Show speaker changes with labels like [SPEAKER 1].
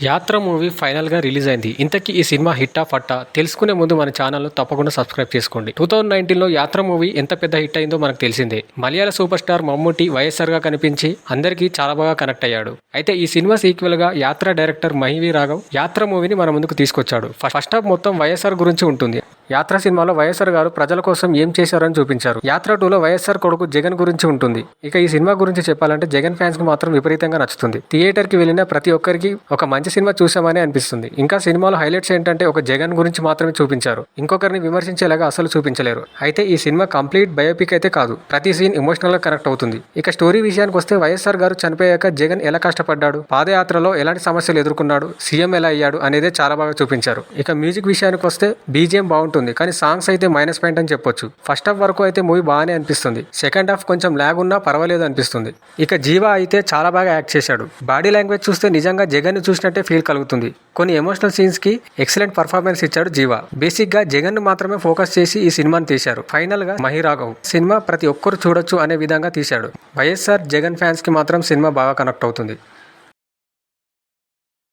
[SPEAKER 1] యాత్ర మూవీ ఫైనల్గా రిలీజ్ అయింది. ఇంతకీ ఈ సినిమా హిట్టా ఫట్టా తెలుసుకునే ముందు మన ఛానల్ను తప్పకుండా సబ్స్క్రైబ్ చేసుకోండి. 2019లో యాత్ర మూవీ ఎంత పెద్ద హిట్ అయిందో మనకు తెలిసిందే. మలయాళ సూపర్ స్టార్ మమ్ముట్టి వైఎస్ఆర్గా కనిపించి అందరికీ చాలా బాగా కనెక్ట్ అయ్యాడు. అయితే ఈ సినిమా సీక్వెల్గా యాత్ర డైరెక్టర్ మహివి రాఘవ్ యాత్ర మూవీని మన ముందుకు తీసుకొచ్చాడు. ఫస్ట్ హాఫ్ మొత్తం వైఎస్ఆర్ గురించి ఉంటుంది. యాత్ర సినిమాలో వైఎస్ఆర్ గారు ప్రజల కోసం ఏం చేశారని చూపించారు. యాత్ర 2లో వైఎస్ఆర్ కొడుకు జగన్ గురించి ఉంటుంది. ఇక ఈ సినిమా గురించి చెప్పాలంటే జగన్ ఫ్యాన్స్ కి మాత్రం విపరీతంగా నచ్చుతుంది. థియేటర్ కి వెళ్ళిన ప్రతి ఒక్కరికి ఒక మంచి సినిమా చూసామని అనిపిస్తుంది. ఇంకా సినిమాలో హైలైట్స్ ఏంటంటే ఒక జగన్ గురించి మాత్రమే చూపించారు. ఇంకొకరిని విమర్శించేలాగా అసలు చూపించలేరు. అయితే ఈ సినిమా కంప్లీట్ బయోపిక్ అయితే కాదు. ప్రతి సీన్ ఎమోషనల్ గా కనెక్ట్ అవుతుంది. ఇక స్టోరీ విషయానికి వస్తే వైఎస్ఆర్ గారు చనిపోయాక జగన్ ఎలా కష్టపడ్డాడు, పాదయాత్రలో ఎలాంటి సమస్యలు ఎదుర్కొన్నాడు, సీఎం ఎలా అయ్యాడు అనేదే చాలా బాగా చూపించారు. ఇక మ్యూజిక్ విషయానికి వస్తే బీజిఎం బాగుంటుంది, కానీ సాంగ్స్ అయితే మైనస్ పాయింట్ అని చెప్పొచ్చు. ఫస్ట్ హాఫ్ వరకు అయితే మూవీ బాగానే అనిపిస్తుంది. సెకండ్ హాఫ్ కొంచెం ల్యాగ్ ఉన్నా పర్వాలేదు అనిపిస్తుంది. ఇక జీవా అయితే చాలా బాగా యాక్ట్ చేశాడు. బాడీ లాంగ్వేజ్ చూస్తే నిజంగా జగన్ ని చూసినట్టే ఫీల్ కలుగుతుంది. కొన్ని ఎమోషనల్ సీన్స్ కి ఎక్సలెంట్ పర్ఫార్మెన్స్ ఇచ్చాడు జీవా. బేసిక్ గా జగన్ ను మాత్రమే ఫోకస్ చేసి ఈ సినిమాని తీశారు. ఫైనల్ గా మహి రాఘవ్ సినిమా ప్రతి ఒక్కరు చూడొచ్చు అనే విధంగా తీశాడు. వైఎస్ఆర్ జగన్ ఫ్యాన్స్ కి మాత్రం సినిమా బాగా కనెక్ట్ అవుతుంది.